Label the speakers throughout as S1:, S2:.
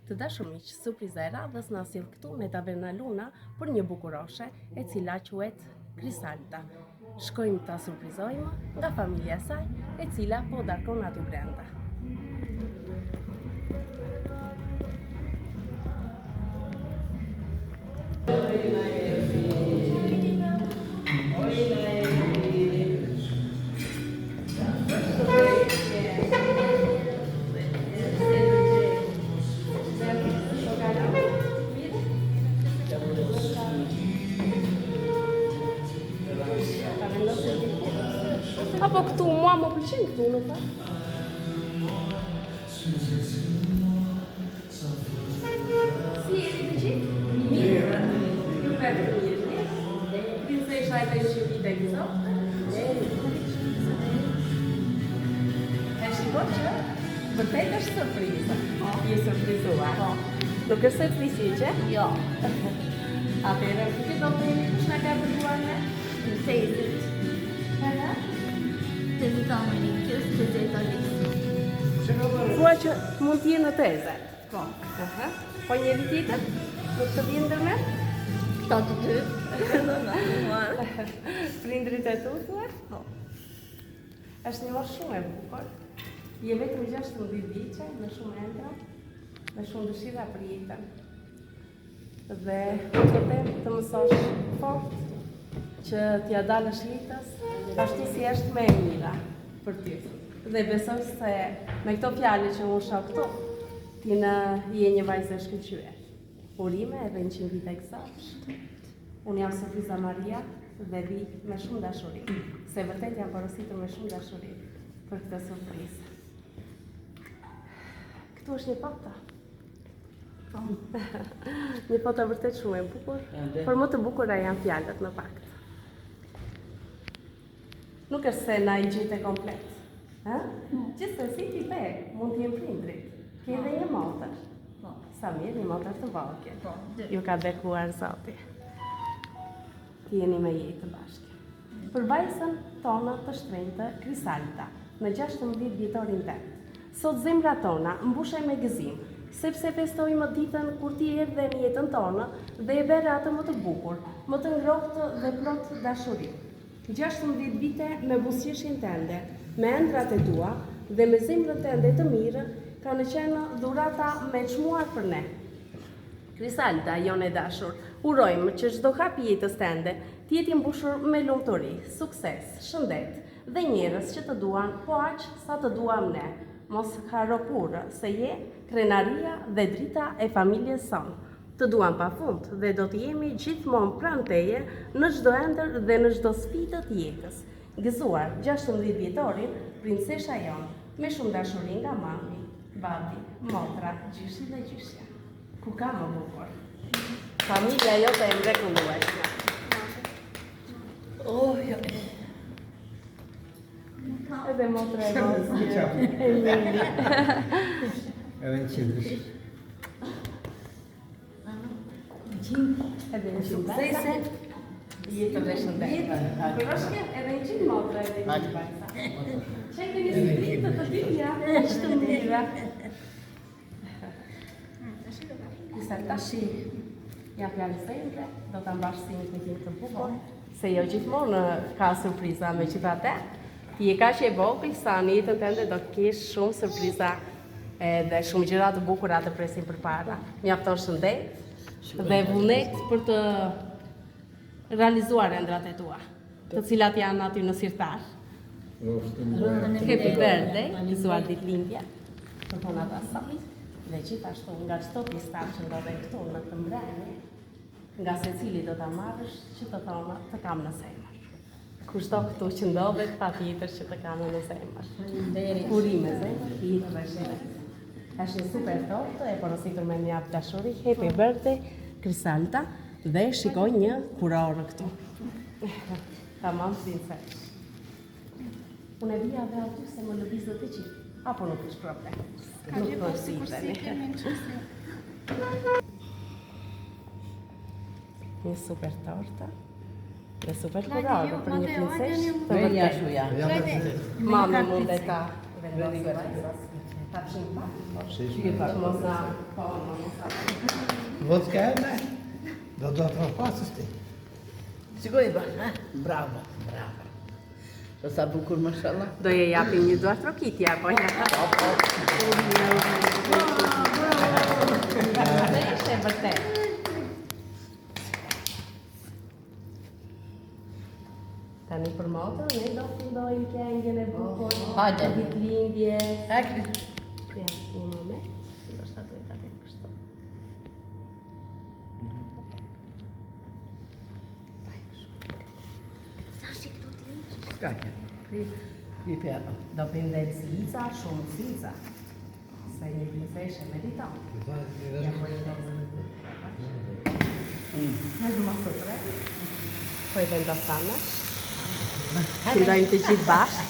S1: Të dashur miq, surpriza e radhës na sjell këtu në Taverna Luna për një bukuroshe e cila quhet Krisalta. Shkojmë ta surprizojmë nga familja e saj, e cila po darkon aty brenda. Apo këtu mua më pëlqen këtu, nuk ka? Si jeni të gjithë? Mirë. Ju vetë mirë. Princesha e të shqipit e këto? E shikoj që vërtet është surprizë. Je surprizuar. Nuk është surprizë që? Jo. Atëherë, ti do të jeni kush na ka bërtuar ne?
S2: Tezit. Tezit amërin, kjo është tezet Alexi.
S1: Thua që mund t'je në teze?
S2: Po.
S1: Po njëri tjetër? Nuk të vjen ndërmend?
S2: Këta të dy.
S1: Prindrit e tu, thua?
S2: Po.
S1: Është një orë shumë e bukur. Je vetëm 16 vjeçe, me shumë ëndra, me shumë dëshira për jetën. Dhe të mësosh fort që t'ja dalësh jetës ashtu si është më e mira për ty. Dhe besoj se me këto fjalë që unë shoh këtu, ti je një vajzë e shkëlqyer. Urime edhe 100 vite gëzosh. Unë jam Surpriza Maria dhe vi me shumë dashuri, se vërtet jam porositur me shumë dashuri për këtë surprizë. Këtu është një foto. Një foto vërtet shumë e bukur, por më të bukura janë fjalët në fakt. Nuk është se na i gjete komplet. Gjithsesi ti pe, mund t'jem prindrit. Ke edhe një motër. Sa mirë, një motër të vogël. Ju ka bekuar Zoti. Ti jeni me jetë bashkë. Për vajzën tonë të shtrenjtë Krisalta, në 16 vjetorin tënd. Sot zemra tona mbushej me gëzim, sepse festojmë ditën kur ti erdhe në jetën tonë dhe e bere atë më të bukur, më të ngrohtë dhe plot dashuri. 16 vite me buzëqeshjen tënde, me ëndrat e tua dhe me zemrën tënde të mirë, kanë qenë dhurata me çmuar për ne. Krisalta, jonë e dashur, urojmë që çdo hap i jetës tënde të jetë i mbushur me lumturi, sukses, shëndet dhe njerëz që të duan po aq sa të duam ne. Mos haro kurrë se je krenaria dhe drita e familjes sonë. Të duam pafund dhe do të jemi gjithmonë pranë teje në çdo ëndër dhe në çdo sfidë të jetës. Gëzuar 16 vjetorin, princesha jonë, me shumë dashuri nga mami, babi, motra, gjyshi dhe gjyshja. Ku ka më bukur? Familja jote e mrekullueshme. Edhe motra e mosë.
S3: Edhe në qindrish.
S1: Edhe në suksese, jetë dhe shëndet. Kërëshke, edhe në qinë motra edhe në qinë bajsa. Që këtë një sëpritë të tija, ishtë të mira. Kësa tashi, ja fjallë sejnëve, do të mbash si një të të bukur, se jo gjithmonë ka surpriza me që te. Ti e ka që e vogël, sa në jetën tënde do të kesh shumë surpriza dhe shumë gjëra të bukura të presin për para. Mjafton shëndet dhe vullnet për të realizuar ëndrat e tua, të cilat janë aty në sirtar. Happy birthday, gëzuar ditëlindje, për punat asaj, dhe gjithashtu nga çdo pjesëtar që ndodhen këtu në këtë mbrëmje, nga secili do ta marrësh që të thonë të kam në zemër. Kushdo këtu që ndodhet, patjetër që të kam në zemër. Urime zemër, jetë dhe shëndet. Është një super tortë e porositur me një hap dashuri. Happy birthday, Krisalta, dhe shikoj një kurorë këtu. Tamam, princesh. Unë e vija dhe aty se më lëvizët e gjithë. Apo nuk është problem. Nuk përsiteni. Një super tortë. Dhe super kurorë për një princesh të vërtetë. Mami mund e ta vendosë. Ta fshin pak?
S3: Shish.
S1: Shqy pak, mos na... Po, mos na...
S3: Vot s'ka e ne? Do të pasës ti.
S4: Shikoj ba, bravo, bravo. Do sa bukur, mashallah.
S1: Do je japim një duar trokitja, po ja. Dhe ishte e vërtet. Tani për motën, ne do fillojmë këngën e bukur.
S4: Hajde.
S1: Ditëlindje.
S4: Hajde.
S1: Ja, një moment. Do shta duhet ta tek kështu.
S4: Ska që. I pjata.
S1: Do bëjmë dhe cica, shumë cica. Se një pjeseshe meriton. Ja po i Hajde ma sëtre. Po i vendosame. Fillojmë të gjithë bashkë.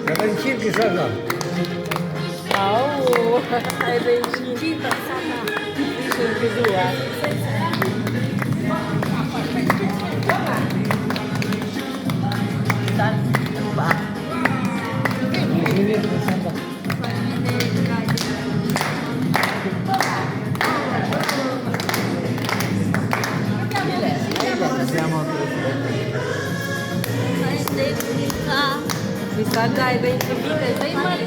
S3: Në vend qirë kisa nga.
S1: Au, edhe i qinë për sana. Ishën këzuar. Disa gjaj dhe i shërbite dhe i marë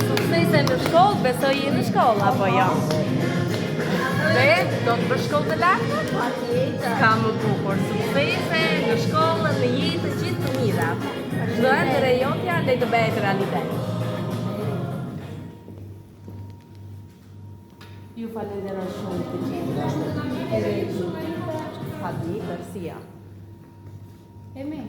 S1: suksese në shkollë, besoj i në shkollë, apo jo? Dhe, do të për shkollë të lartë? Ka më bukur, suksese në shkollë, në jetë, gjithë të mira. Çdo e të rejotja dhe të bëhet realitet. Ju falenderoj shumë të gjithë. Edhe i gjithë. Fadli, Garcia.
S2: Emi.